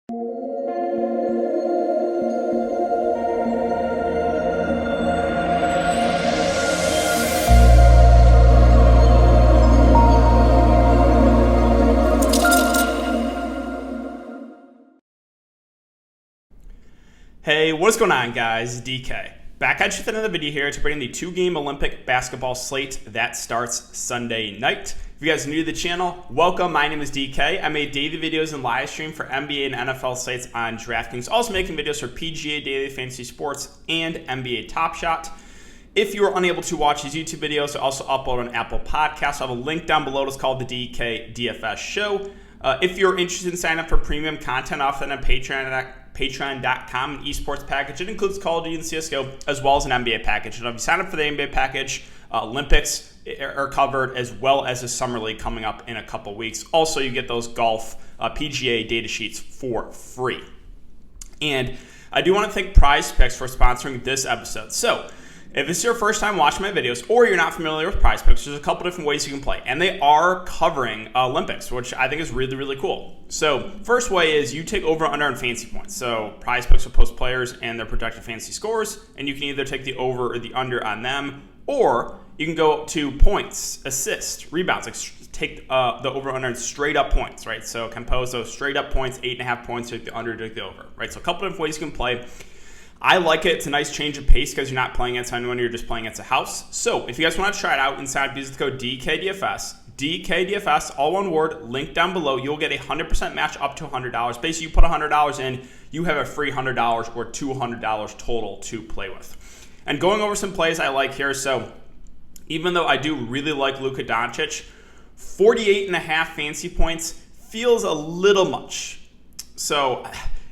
Hey, what's going on, guys? DK. Back at you with another video here to bring the two-game Olympic basketball slate that starts Sunday night. If you guys are new to the channel, welcome. My name is DK. I make daily videos and live stream for NBA and NFL slates on Draftkings. Also making videos for PGA Daily Fantasy Sports and NBA Top Shot. If you are unable to watch these YouTube videos, I also upload on Apple Podcasts. I have a link down below. It's called the DKDFS Show. If you're interested in signing up for premium content, often on Patreon.com, an esports package. It includes Call of Duty and CSGO, as well as an NBA package. And if you sign up for the NBA package, Olympics are covered, as well as the Summer League coming up in a couple weeks. Also, you get those golf PGA data sheets for free. And I do want to thank Prize Picks for sponsoring this episode. So, if it's your first time watching my videos or you're not familiar with Prize Picks, there's a couple different ways you can play. And they are covering Olympics, which I think is really, really cool. So first way is you take over, under, and fantasy points. So Prize Picks will post players and their projected fantasy scores, and you can either take the over or the under on them, or you can go to points, assists, rebounds, like take the over, under, and straight up points, right? So compose those straight up points, 8.5 points, take the under, take the over, right? So a couple different ways you can play. I like it. It's a nice change of pace because you're not playing against anyone, you're just playing against a house. So if you guys want to try it out, inside use the code DKDFS, DKDFS, all one word, link down below. You'll get a 100% match up to $100. Basically, you put $100 in, you have a free $100 or $200 total to play with. And going over some plays I like here. So even though I do really like Luka Doncic, 48.5 fantasy points feels a little much. So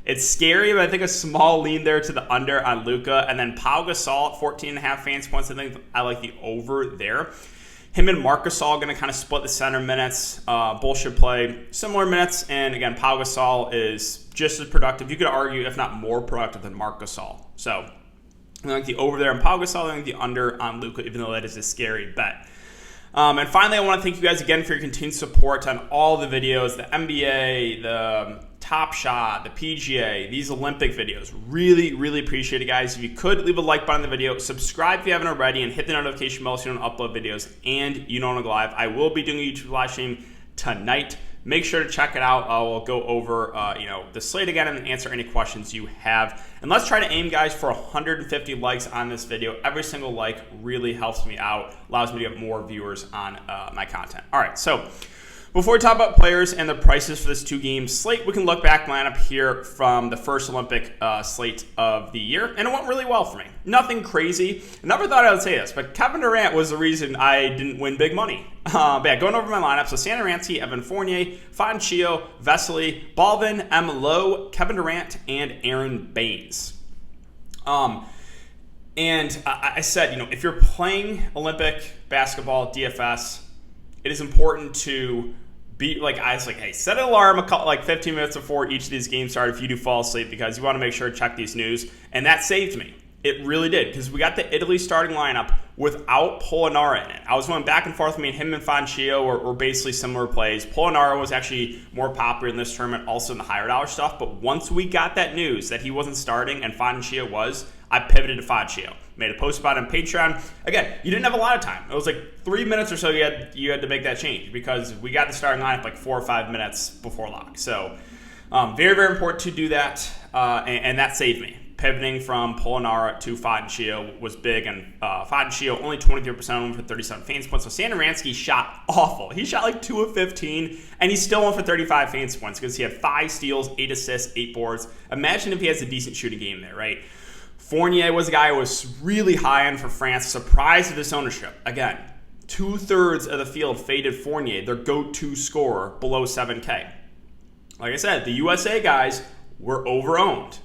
it's scary, but I think a small lean there to the under on Luka. And then Pau Gasol at 14.5 fantasy points. I think I like the over there. Him and Marc Gasol going to kind of split the center minutes. Bullshit play. Similar minutes. And again, Pau Gasol is just as productive. You could argue, if not more productive than Marc Gasol. So I like the over there on Pau Gasol. I like the under on Luka, even though that is a scary bet. And finally, I want to thank you guys again for your continued support on all the videos, the NBA, the Top Shot, the PGA, these Olympic videos. Really, really appreciate it, guys. If you could, leave a like button on the video, subscribe if you haven't already, and hit the notification bell so you don't upload videos and you don't go live. I will be doing a YouTube live stream tonight. Make sure to check it out. We'll go over the slate again and answer any questions you have. And let's try to aim, guys, for 150 likes on this video. Every single like really helps me out, allows me to get more viewers on my content. All right, so before we talk about players and the prices for this two-game slate, we can look back lineup here from the first Olympic slate of the year, and it went really well for me. Nothing crazy. I never thought I would say this, but Kevin Durant was the reason I didn't win big money. But yeah, going over my lineup, so Santa Ranci, Evan Fournier, Fonchio, Vesely, Balvin, M. Lowe, Kevin Durant, and Aaron Baines. And I said, if you're playing Olympic basketball, DFS, it is important to be I was like, hey, set an alarm 15 minutes before each of these games start if you do fall asleep, because you want to make sure to check these news. And that saved me. It really did, because we got the Italy starting lineup without Polonara in it. I was going back and forth. Him and Fonchio were basically similar plays. Polonara was actually more popular in this tournament, also in the higher dollar stuff. But once we got that news that he wasn't starting and Fonchio was, I pivoted to Fonchio. Made a post about it on Patreon. Again, you didn't have a lot of time. It was like 3 minutes or so you had to make that change, because we got the starting lineup like 4 or 5 minutes before lock. So very, very important to do that, and that saved me. Pivoting from Polonara to Fonchio was big, and Fonchio only 23% owned for 37 fantasy points. So Santa Ranci shot awful. He shot like 2 of 15, and he still won for 35 fantasy points because he had 5 steals, 8 assists, 8 boards. Imagine if he has a decent shooting game there, right? Fournier was a guy who was really high on for France, surprised at this ownership. Again, 2/3 of the field faded Fournier, their go-to scorer, below 7K. Like I said, the USA guys were over-owned.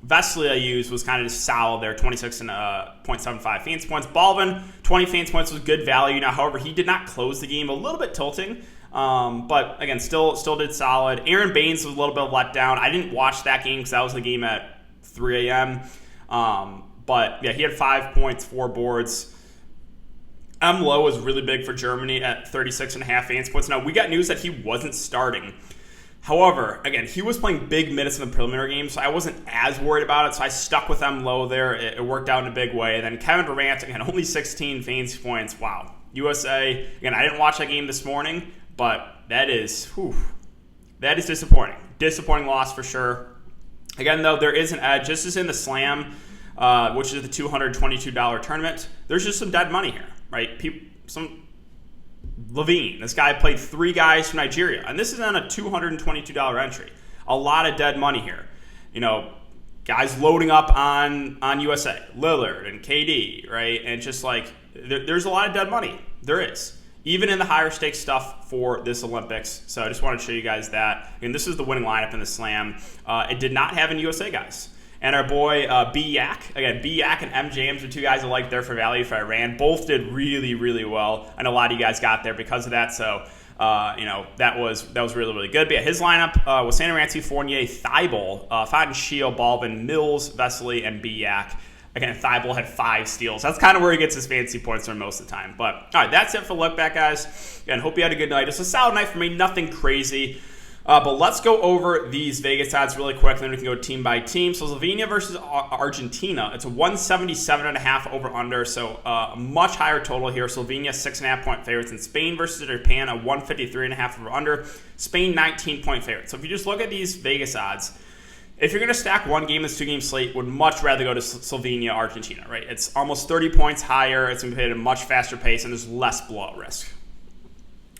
Vesely I used was kind of just solid there, 26.75 fantasy points. Balvin, 20 fantasy points was good value. Now, however, he did not close the game, a little bit tilting. But again, still did solid. Aaron Baines was a little bit of letdown. I didn't watch that game because that was the game at 3 a.m. But yeah, he had 5 points, 4 boards. M. Lowe was really big for Germany at 36.5 fantasy points. Now, we got news that he wasn't starting However, again, he was playing big minutes in the preliminary game, so I wasn't as worried about it, so I stuck with them low there. It worked out in a big way. And then Kevin Durant, again, only 16 fantasy points. Wow. USA, again, I didn't watch that game this morning, but that is disappointing. Disappointing loss for sure. Again, though, there is an edge. This is in the Slam, which is the $222 tournament. There's just some dead money here, right? Levine, this guy played 3 guys from Nigeria, and this is on a $222 entry. A lot of dead money here. You know, guys loading up on USA, Lillard and KD, right? And just like, there's a lot of dead money. There is. Even in the higher stakes stuff for this Olympics. So I just wanted to show you guys that. And this is the winning lineup in the Slam. It did not have any USA guys. And our boy B Yak, again, B Yak and M James are 2 guys I like there for value for Iran. Both did really, really well. I know a lot of you guys got there because of that. So that was really, really good. But yeah, his lineup was Santa Rancy, Fournier, Thibault, Fountain, Shield, Balvin, Mills, Vesely, and B Yak. Again, Thibault had 5 steals. That's kind of where he gets his fantasy points from most of the time. But all right, that's it for Look Back, guys. Again, hope you had a good night. It's a solid night for me. Nothing crazy. But let's go over these Vegas odds really quick, and then we can go team by team. So Slovenia versus Argentina. It's a 177.5 over-under, so a much higher total here. Slovenia, 6.5-point favorites. And Spain versus Japan, a 153.5 over-under. Spain, 19-point favorites. So if you just look at these Vegas odds, if you're going to stack one game in this 2-game slate, would much rather go to Slovenia, Argentina, right? It's almost 30 points higher. It's going to be played at a much faster pace, and there's less blowout risk.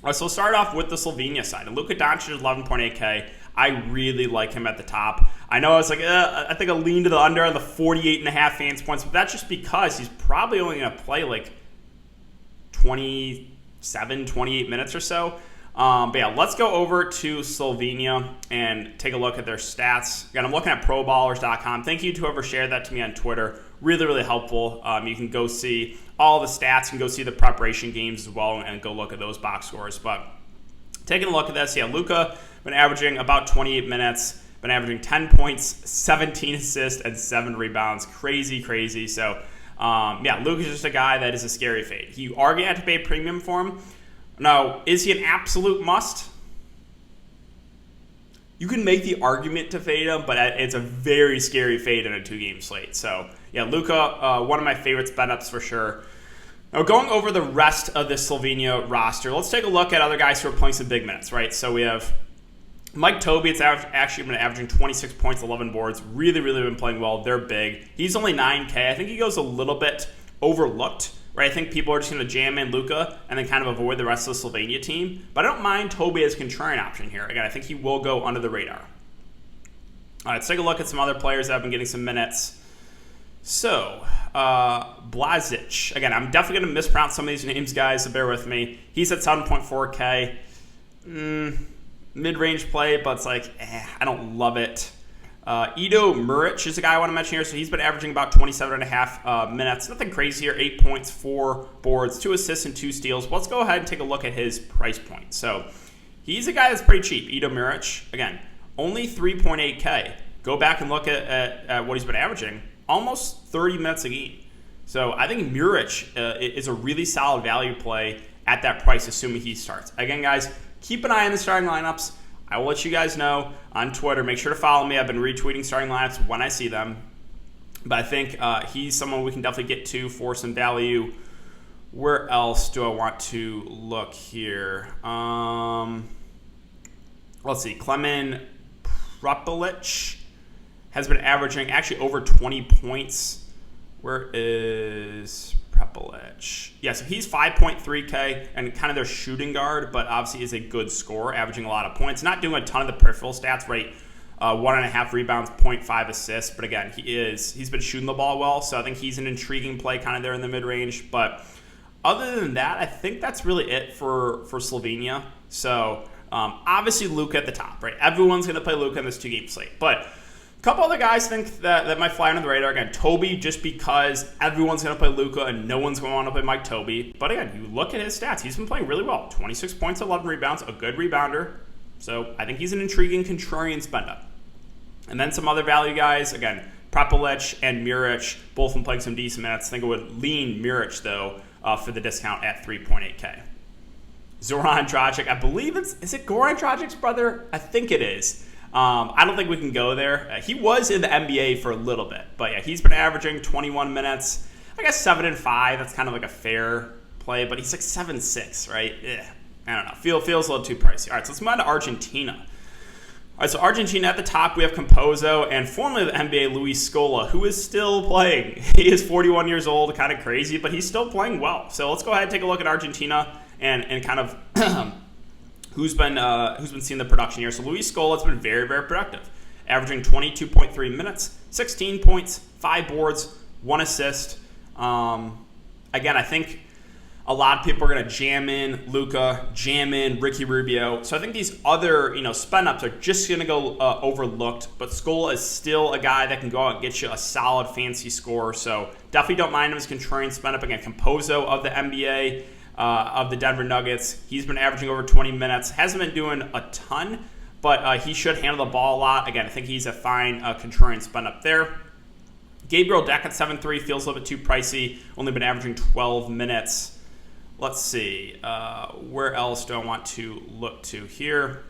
All right, so we'll start off with the Slovenia side. And Luka Doncic is 11.8K. I really like him at the top. I know I was like, I think I'll lean to the under on the 48.5 fantasy points, but that's just because he's probably only going to play like 27, 28 minutes or so. But yeah, let's go over to Slovenia and take a look at their stats. Again, I'm looking at proballers.com. Thank you to whoever shared that to me on Twitter. Really, really helpful. You can go see all the stats. You can go see the preparation games as well and go look at those box scores. But taking a look at this, yeah, Luka been averaging about 28 minutes, been averaging 10 points, 17 assists, and 7 rebounds. Crazy, crazy. So, yeah, Luka's just a guy that is a scary fade. You are going to have to pay a premium for him. Now, is he an absolute must? You can make the argument to fade him, but it's a very scary fade in a 2-game slate. So, yeah, Luka, one of my favorites bet ups for sure. Now, going over the rest of the Slovenia roster, let's take a look at other guys who are playing some big minutes, right? So we have Mike Tobey. It's actually been averaging 26 points, 11 boards. Really, really been playing well. They're big. He's only 9K. I think he goes a little bit overlooked, right? I think people are just going to jam in Luka and then kind of avoid the rest of the Slovenia team. But I don't mind Tobey as a contrarian option here. Again, I think he will go under the radar. All right, let's take a look at some other players that have been getting some minutes. So, Blazic. Again, I'm definitely going to mispronounce some of these names, guys, so bear with me. He's at 7.4K. Mid-range play, but it's like, I don't love it. Edo Muric is a guy I want to mention here. So he's been averaging about 27.5 minutes. Nothing crazy here. 8 points, 4 boards, 2 assists, and 2 steals. But let's go ahead and take a look at his price point. So he's a guy that's pretty cheap. Edo Muric, again, only 3.8K. Go back and look at what he's been averaging. Almost 30 minutes a game. So I think Muric is a really solid value play at that price, assuming he starts. Again, guys, keep an eye on the starting lineups. I will let you guys know on Twitter. Make sure to follow me. I've been retweeting starting lineups when I see them. But I think he's someone we can definitely get to for some value. Where else do I want to look here? Let's see. Klemen Prepelic has been averaging actually over 20 points. Where is Prepelic? Yeah, so he's 5.3K and kind of their shooting guard, but obviously is a good scorer, averaging a lot of points. Not doing a ton of the peripheral stats, right? 1.5 rebounds, 0.5 assists. But again, he's been shooting the ball well, so I think he's an intriguing play kind of there in the mid-range. But other than that, I think that's really it for Slovenia. So obviously Luka at the top, right? Everyone's going to play Luka in this 2-game slate. But a couple other guys think that might fly under the radar. Again, Tobey, just because everyone's going to play Luka and no one's going to want to play Mike Tobey. But again, you look at his stats. He's been playing really well. 26 points, 11 rebounds, a good rebounder. So I think he's an intriguing contrarian spend-up. And then some other value guys. Again, Prepelic and Muric, both been playing some decent minutes. I think I would lean Muric, though, for the discount at 3.8K. Zoran Dragic, I believe is it Goran Dragic's brother? I think it is. I don't think we can go there. He was in the NBA for a little bit, but yeah, he's been averaging 21 minutes. I guess 7 and 5. That's kind of like a fair play, but he's like 7-6, right? Yeah, I don't know. Feels a little too pricey. All right, so let's move on to Argentina. All right, so Argentina at the top, we have Composo and formerly the NBA Luis Scola, who is still playing. He is 41 years old, kind of crazy, but he's still playing well. So let's go ahead and take a look at Argentina and kind of who's been seeing the production here. So Luis Scola has been very, very productive, averaging 22.3 minutes, 16 points, 5 boards, 1 assist. Again, I think a lot of people are going to jam in Luka, jam in Ricky Rubio. So I think these other, spend ups are just going to go overlooked. But Scola is still a guy that can go out and get you a solid fancy score. So definitely don't mind him as contrarian spend up. Again, Composo of the NBA, of the Denver Nuggets. He's been averaging over 20 minutes. Hasn't been doing a ton, but he should handle the ball a lot. Again, I think he's a fine contrarian spend up there. Gabriel Deck at 7.3 feels a little bit too pricey. Only been averaging 12 minutes. Let's see. Where else do I want to look to here?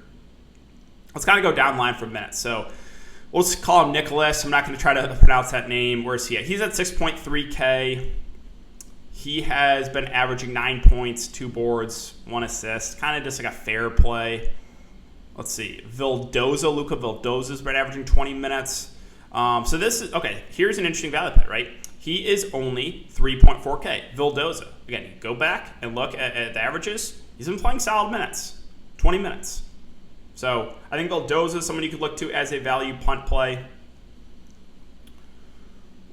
Let's kind of go down line for a minute. So we'll just call him Nicholas. I'm not going to try to pronounce that name. Where's he at? He's at 6.3K. He has been averaging 9 points, 2 boards, 1 assist. Kind of just like a fair play. Let's see. Vildoza, Luka Vildoza's been averaging 20 minutes. So this is, okay, here's an interesting value play, right? He is only 3.4K. Vildoza. Again, go back and look at the averages. He's been playing solid minutes, 20 minutes. So I think Vildoza is someone you could look to as a value punt play.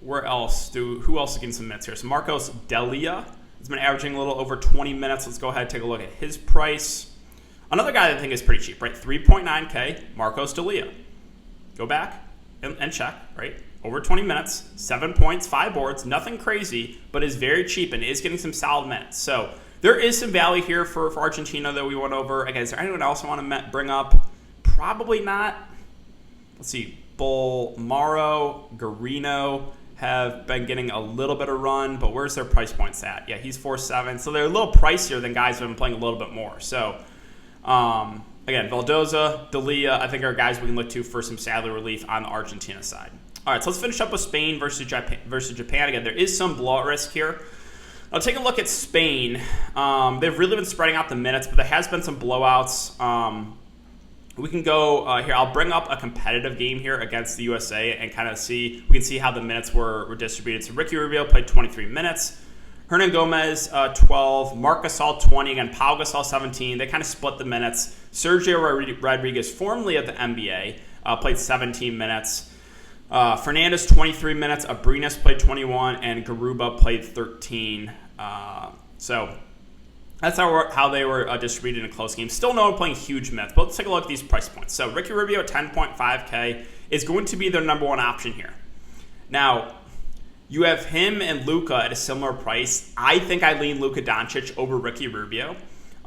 Who else is getting some minutes here? So Marcos Delia has been averaging a little over 20 minutes. Let's go ahead and take a look at his price. Another guy that I think is pretty cheap, right? 3.9K, Marcos Delia. Go back and check, right? Over 20 minutes, 7 points, 5 boards, nothing crazy, but is very cheap and is getting some solid minutes. So there is some value here for Argentina that we went over. Again, is there anyone else I want to bring up? Probably not. Let's see. Bolmaro, Garino have been getting a little bit of run, but where's their price points at? Yeah, he's 4.7. So they're a little pricier than guys who have been playing a little bit more. So, again, Vildoza, Delia, I think are guys we can look to for some salary relief on the Argentina side. All right, so let's finish up with Spain versus Japan. Again, there is some blowout risk here. I'll take a look at Spain. They've really been spreading out the minutes, but there has been some blowouts. We can go here. I'll bring up a competitive game here against the USA and kind of see. We can see how the minutes were distributed. So Ricky Rubio played 23 minutes. Hernan Gomez, 12. Marc Gasol, 20. Again, Pau Gasol, 17. They kind of split the minutes. Sergio Rodriguez, formerly of the NBA, played 17 minutes. Fernandez, 23 minutes. Abrinas played 21. And Garuba played 13. So that's how they were distributed in a close game. Still no one playing huge minutes, but let's take a look at these price points. So Ricky Rubio at 10.5K is going to be their number one option here. Now, you have him and Luka at a similar price. I think I lean Luka Doncic over Ricky Rubio.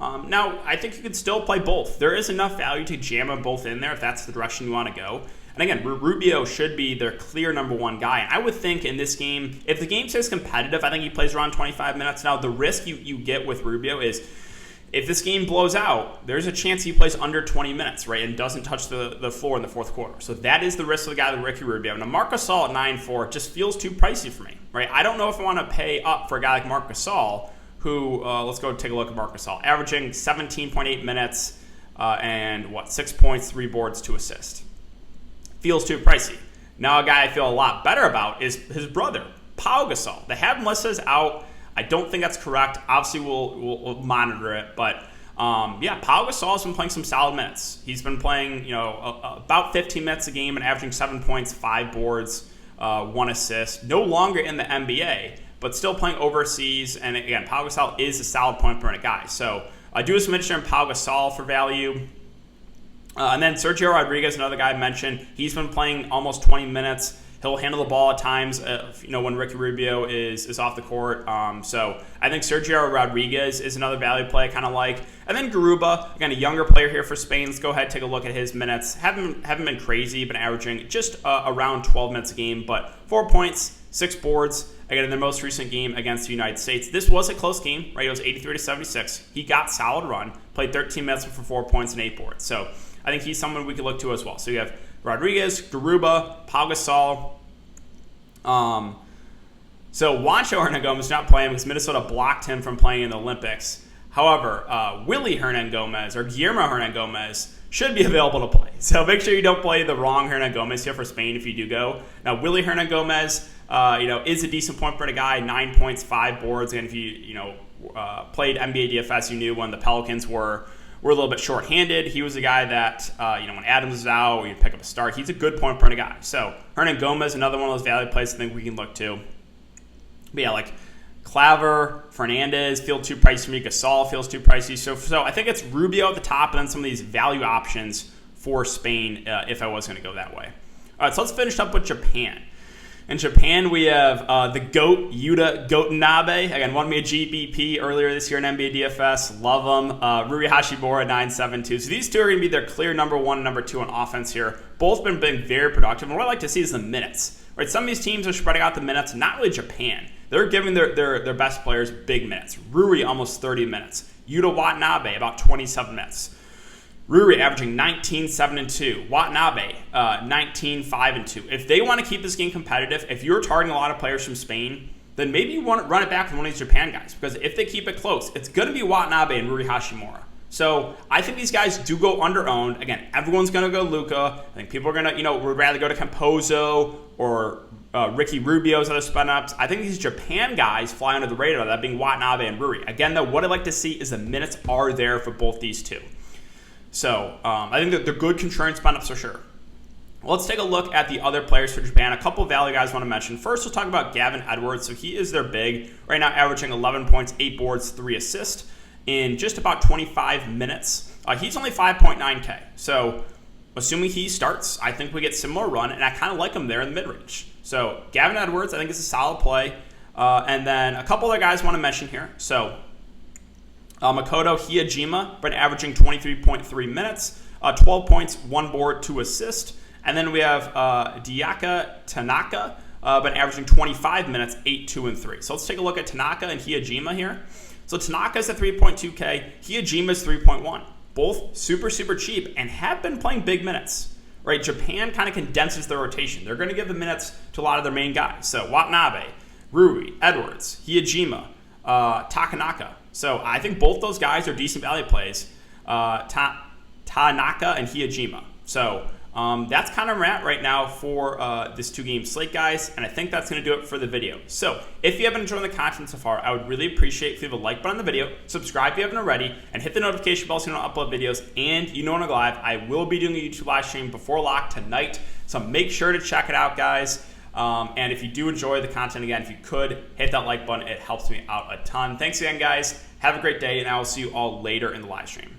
Now, I think you could still play both. There is enough value to jam them both in there if that's the direction you want to go. And again, Rubio should be their clear number one guy. And I would think in this game, if the game stays competitive, I think he plays around 25 minutes. Now, the risk you get with Rubio is if this game blows out, there's a chance he plays under 20 minutes, right, and doesn't touch the floor in the fourth quarter. So that is the risk of the guy with Ricky Rubio. Now, Marc Gasol at 9.4 just feels too pricey for me, right? I don't know if I want to pay up for a guy like Marc Gasol, who, let's go take a look at Marc Gasol, averaging 17.8 minutes and, 6 points, 3 boards, 2 assists. Feels too pricey. Now, a guy I feel a lot better about is his brother, Pau Gasol. They have him listed as out. I don't think that's correct. Obviously, we'll monitor it. But, Pau Gasol has been playing some solid minutes. He's been playing, about 15 minutes a game and averaging 7 points, 5 boards, 1 assist. No longer in the NBA, but still playing overseas. And, again, Pau Gasol is a solid point per minute guy. So, I do have some interest in Pau Gasol for value. And then Sergio Rodriguez, another guy I mentioned, he's been playing almost 20 minutes. He'll handle the ball at times, when Ricky Rubio is off the court. So I think Sergio Rodriguez is another value play I kind of like. And then Garuba, again, a younger player here for Spain. Let's go ahead and take a look at his minutes. Haven't been crazy, been averaging just around 12 minutes a game, but 4 points, 6 boards, again, in their most recent game against the United States. This was a close game, right? It was 83-76. He got solid run, played 13 minutes for 4 points and 8 boards. So I think he's someone we could look to as well. So you have Rodriguez, Garuba, Pau Gasol. So Juancho Hernangomez not playing because Minnesota blocked him from playing in the Olympics. However, Willie Hernangomez or Guillermo Hernangomez should be available to play. So make sure you don't play the wrong Hernangomez here for Spain if you do go. Now, Willie Hernangomez, is a decent point per guy, 9 points, 5 boards. And if you played NBA DFS, you knew when the Pelicans were a little bit shorthanded. He was a guy that, when Adams was out, you'd pick up a start. He's a good point per guy. So Hernangomez, another one of those value plays I think we can look to. But yeah, like Claver, Fernandez feel too pricey for me. Gasol feels too pricey. So I think it's Rubio at the top and then some of these value options for Spain if I was going to go that way. All right, so let's finish up with Japan. In Japan, we have the GOAT, Yuta Watanabe. Again, won me a GBP earlier this year in NBA DFS. Love him. Rui Hachimura, 9.72. So these two are going to be their clear number 1 and number 2 on offense here. Both been very productive. And what I like to see is the minutes. Right? Some of these teams are spreading out the minutes. Not really Japan. They're giving their best players big minutes. Rui, almost 30 minutes. Yuta Watanabe, about 27 minutes. Rui averaging 19, 7, and 2. Watanabe, 19, 5, and 2. If they want to keep this game competitive, if you're targeting a lot of players from Spain, then maybe you want to run it back with one of these Japan guys. Because if they keep it close, it's going to be Watanabe and Rui Hachimura. So I think these guys do go under-owned. Again, everyone's going to go Luka. I think people are going to, would rather go to Campazzo or Ricky Rubio's other spin-ups. I think these Japan guys fly under the radar, that being Watanabe and Rui. Again, though, what I'd like to see is the minutes are there for both these two. So I think that they're good contrarian spin-ups for sure. Well, let's take a look at the other players for Japan. A couple of value guys I want to mention. First, we'll talk about Gavin Edwards. So he is their big, right now averaging 11 points, 8 boards, 3 assists in just about 25 minutes. He's only 5.9K. So assuming he starts, I think we get similar run, and I kind of like him there in the mid-range. So Gavin Edwards, I think, is a solid play. And then a couple other guys I want to mention here. So Makoto Hiyajima, been averaging 23.3 minutes, 12 points, 1 board, 2 assists. And then we have Diaka Tanaka, been averaging 25 minutes, 8, 2, and 3. So let's take a look at Tanaka and Hiyajima here. So Tanaka's at 3.2K, Hiyajima's 3.1. Both super cheap and have been playing big minutes. Right? Japan kind of condenses their rotation. They're going to give the minutes to a lot of their main guys. So Watanabe, Rui, Edwards, Hiyajima, Takanaka. So I think both those guys are decent value plays, Tanaka and Hiyajima. So that's kind of where I'm at right now for this 2-game slate, guys, and I think that's going to do it for the video. So if you have been enjoying the content so far, I would really appreciate if you leave a like button on the video, subscribe if you haven't already, and hit the notification bell so you don't upload videos. And when I go live, I will be doing a YouTube live stream before lock tonight, so make sure to check it out, guys. And if you do enjoy the content, again, if you could, hit that like button. It helps me out a ton. Thanks again, guys. Have a great day, and I will see you all later in the live stream.